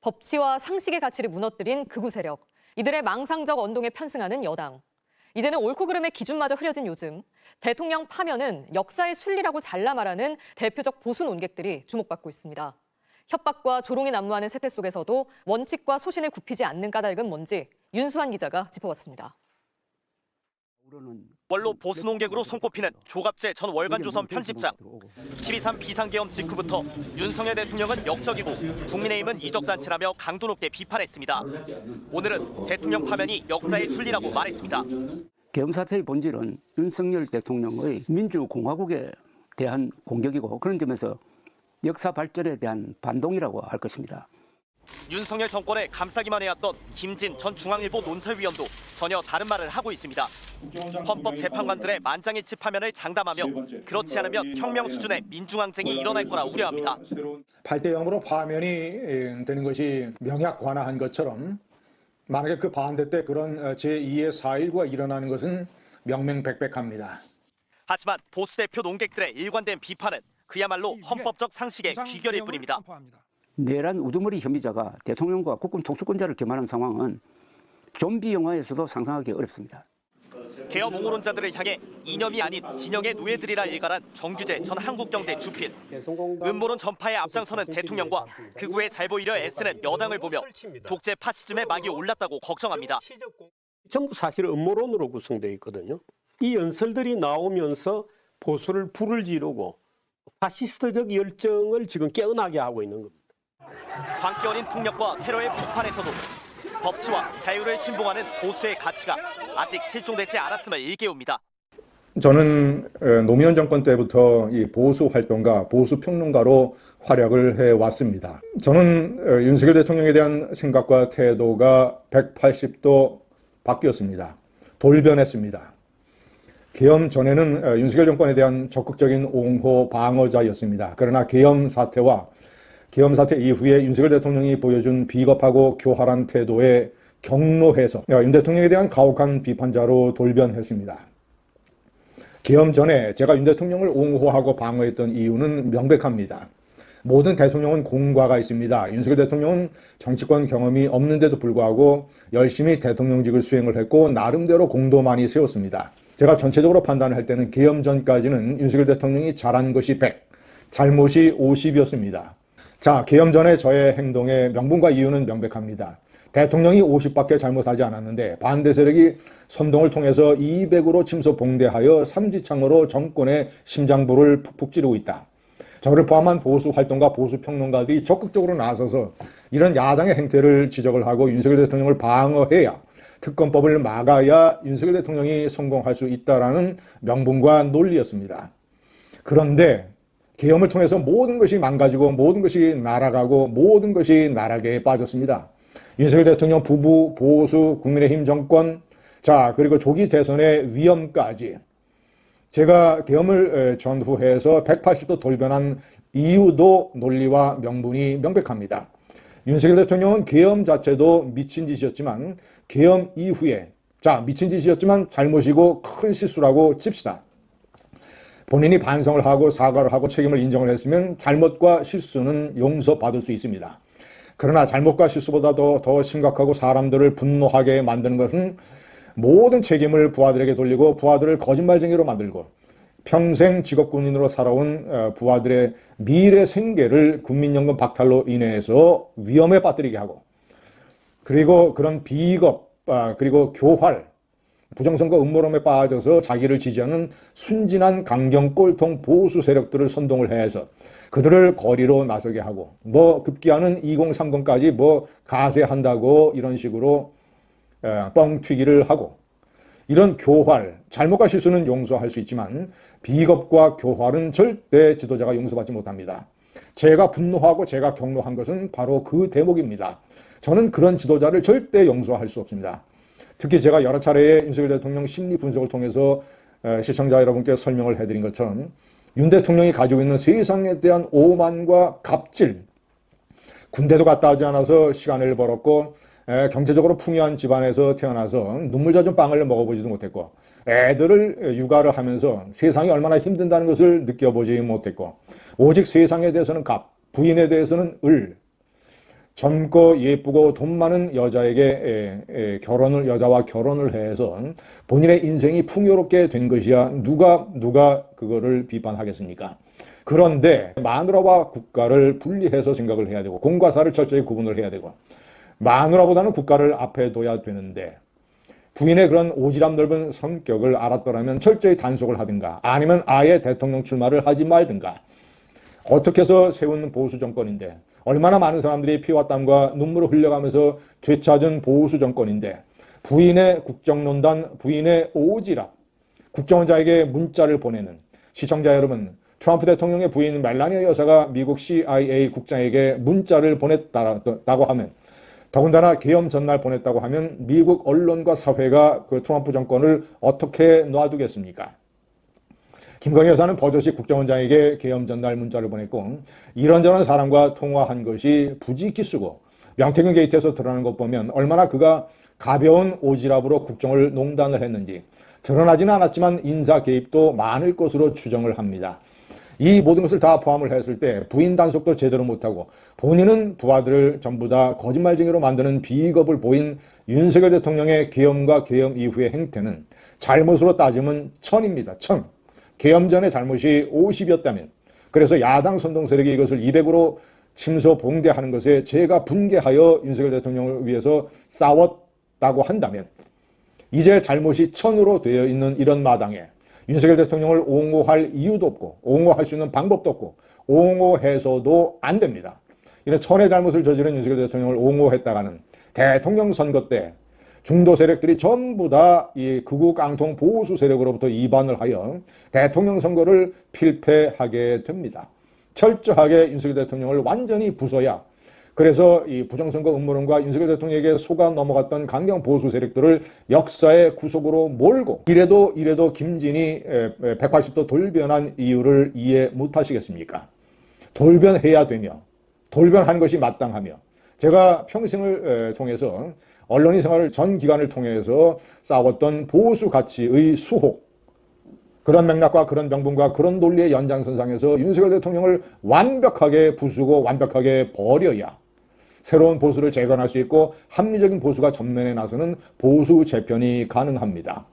법치와 상식의 가치를 무너뜨린 극우 세력, 이들의 망상적 언동에 편승하는 여당. 이제는 옳고 그름의 기준마저 흐려진 요즘, 대통령 파면은 역사의 순리라고 잘라 말하는 대표적 보수 논객들이 주목받고 있습니다. 협박과 조롱이 난무하는 세태 속에서도 원칙과 소신을 굽히지 않는 까닭은 뭔지 윤수환 기자가 짚어봤습니다. 원로 보수 논객으로 손꼽히는 조갑재 전 월간조선 편집장. 12.3 비상계엄 직후부터 윤석열 대통령은 역적이고 국민의힘은 이적단체라며 강도 높게 비판했습니다. 오늘은 대통령 파면이 역사의 순리라고 말했습니다. 계엄 사태의 본질은 윤석열 대통령의 민주공화국에 대한 공격이고, 그런 점에서 역사 발전에 대한 반동이라고 할 것입니다. 윤석열 정권에 감싸기만 해왔던 김진 전 중앙일보 논설위원도 전혀 다른 말을 하고 있습니다. 헌법재판관들의 만장일치 파면을 장담하며 그렇지 않으면 혁명 수준의 민중항쟁이 일어날 거라 우려합니다. 8대 0으로 파면이 되는 것이 명약관화한 것처럼, 만약에 그 반대 때 그런 제2의 4.19가 일어나는 것은 명명백백합니다. 하지만 보수 대표 논객들의 일관된 비판은 그야말로 헌법적 상식의 귀결일 뿐입니다. 내란 우두머리 혐의자가 대통령과 국군 통수권자를 겸하는 상황은 좀비 영화에서도 상상하기 어렵습니다. 계엄 옹호론자들을 향해 이념이 아닌 진영의 노예들이라 일갈한 정규재 전 한국경제 주필. 음모론 전파에 앞장서는 대통령과 극우에 잘 보이려 애쓰는 여당을 보며 독재 파시즘의 막이 올랐다고 걱정합니다. 전부 사실 음모론으로 구성되어 있거든요. 이 연설들이 나오면서 보수를 불을 지르고 파시스트적 열정을 지금 깨어나게 하고 있는 겁니다. 광기 어린 폭력과 테러의 북한에서도 법치와 자유를 신봉하는 보수의 가치가 아직 실종되지 않았음을 일깨웁니다. 저는 노무현 정권 때부터 이 보수 활동가, 보수 평론가로 활약을 해왔습니다. 저는 윤석열 대통령에 대한 생각과 태도가 180도 바뀌었습니다. 돌변했습니다. 계엄 전에는 윤석열 정권에 대한 적극적인 옹호 방어자였습니다. 그러나 계엄 사태 이후에 윤석열 대통령이 보여준 비겁하고 교활한 태도에 경로해서 윤 대통령에 대한 가혹한 비판자로 돌변했습니다. 계엄 전에 제가 윤 대통령을 옹호하고 방어했던 이유는 명백합니다. 모든 대통령은 공과가 있습니다. 윤석열 대통령은 정치권 경험이 없는데도 불구하고 열심히 대통령직을 수행을 했고 나름대로 공도 많이 세웠습니다. 제가 전체적으로 판단을 할 때는 계엄 전까지는 윤석열 대통령이 잘한 것이 100, 잘못이 50이었습니다. 자, 계엄 전에 저의 행동의 명분과 이유는 명백합니다. 대통령이 50밖에 잘못하지 않았는데 반대 세력이 선동을 통해서 200으로 침소봉대하여 삼지창으로 정권의 심장부를 푹푹 찌르고 있다. 저를 포함한 보수 활동가, 보수 평론가들이 적극적으로 나서서 이런 야당의 행태를 지적을 하고 윤석열 대통령을 방어해야, 특검법을 막아야 윤석열 대통령이 성공할 수 있다라는 명분과 논리였습니다. 그런데 계엄을 통해서 모든 것이 망가지고 모든 것이 날아가고 모든 것이 나락에 빠졌습니다. 윤석열 대통령 부부, 보수, 국민의힘 정권, 자, 그리고 조기 대선의 위험까지. 제가 계엄을 전후해서 180도 돌변한 이유도 논리와 명분이 명백합니다. 윤석열 대통령은 계엄 자체도 미친 짓이었지만 계엄 이후에, 자, 미친 짓이었지만 잘못이고 큰 실수라고 칩시다. 본인이 반성을 하고 사과를 하고 책임을 인정을 했으면 잘못과 실수는 용서받을 수 있습니다. 그러나 잘못과 실수보다도 더 심각하고 사람들을 분노하게 만드는 것은 모든 책임을 부하들에게 돌리고 부하들을 거짓말쟁이로 만들고 평생 직업군인으로 살아온 부하들의 미래 생계를 국민연금 박탈로 인해서 위험에 빠뜨리게 하고, 그리고 그런 비겁, 그리고 교활, 부정선거 음모론에 빠져서 자기를 지지하는 순진한 강경 꼴통 보수 세력들을 선동을 해서 그들을 거리로 나서게 하고, 급기야는 2030까지 가세한다고 이런 식으로 뻥튀기를 하고, 이런 교활, 잘못과 실수는 용서할 수 있지만 비겁과 교활은 절대 지도자가 용서받지 못합니다. 제가 분노하고 제가 경로한 것은 바로 그 대목입니다. 저는 그런 지도자를 절대 용서할 수 없습니다. 특히 제가 여러 차례의 윤석열 대통령 심리 분석을 통해서 시청자 여러분께 설명을 해드린 것처럼 윤 대통령이 가지고 있는 세상에 대한 오만과 갑질, 군대도 갔다 오지 않아서 시간을 벌었고 경제적으로 풍요한 집안에서 태어나서 눈물 젖은 빵을 먹어보지도 못했고 애들을 육아를 하면서 세상이 얼마나 힘든다는 것을 느껴보지 못했고 오직 세상에 대해서는 갑, 부인에 대해서는 을, 젊고 예쁘고 돈 많은 여자와 결혼을 해서 본인의 인생이 풍요롭게 된 것이야 누가 그거를 비판하겠습니까? 그런데 마누라와 국가를 분리해서 생각을 해야 되고 공과 사를 철저히 구분을 해야 되고 마누라보다는 국가를 앞에 둬야 되는데 부인의 그런 오지랖 넓은 성격을 알았더라면 철저히 단속을 하든가 아니면 아예 대통령 출마를 하지 말든가 어떻게 해서 세운 보수 정권인데 얼마나 많은 사람들이 피와 땀과 눈물을 흘려가면서 되찾은 보수 정권인데 부인의 국정농단, 부인의 오지랖, 국정원자에게 문자를 보내는 시청자 여러분, 트럼프 대통령의 부인 멜라니아 여사가 미국 CIA 국장에게 문자를 보냈다고 하면 더군다나 계엄 전날 보냈다고 하면 미국 언론과 사회가 그 트럼프 정권을 어떻게 놔두겠습니까? 김건희 여사는 버젓이 국정원장에게 계엄 전날 문자를 보냈고 이런저런 사람과 통화한 것이 부지기수고 명태균 게이트에서 드러나는 것 보면 얼마나 그가 가벼운 오지랖으로 국정을 농단을 했는지 드러나지는 않았지만 인사 개입도 많을 것으로 추정을 합니다. 이 모든 것을 다 포함을 했을 때 부인 단속도 제대로 못하고 본인은 부하들을 전부 다 거짓말쟁이로 만드는 비겁을 보인 윤석열 대통령의 계엄과 계엄 이후의 행태는 잘못으로 따지면 1000입니다. 1000. 계엄 전의 잘못이 50이었다면 그래서 야당 선동 세력이 이것을 200으로 침소봉대하는 것에 제가 분개하여 윤석열 대통령을 위해서 싸웠다고 한다면 이제 잘못이 1000으로 되어 있는 이런 마당에 윤석열 대통령을 옹호할 이유도 없고 옹호할 수 있는 방법도 없고 옹호해서도 안 됩니다. 이런 1000의 잘못을 저지른 윤석열 대통령을 옹호했다가는 대통령 선거 때 중도 세력들이 전부 다 이 극우 깡통 보수 세력으로부터 이반을 하여 대통령 선거를 필패하게 됩니다. 철저하게 윤석열 대통령을 완전히 부숴야 그래서 이 부정선거 음모론과 윤석열 대통령에게 속아 넘어갔던 강경 보수 세력들을 역사의 구속으로 몰고 이래도 김진이 180도 돌변한 이유를 이해 못하시겠습니까? 돌변해야 되며 돌변하는 것이 마땅하며 제가 평생을 통해서 언론인 생활을 전 기간을 통해서 싸웠던 보수 가치의 수호 그런 맥락과 그런 명분과 그런 논리의 연장선상에서 윤석열 대통령을 완벽하게 부수고 완벽하게 버려야 새로운 보수를 재건할 수 있고 합리적인 보수가 전면에 나서는 보수 재편이 가능합니다.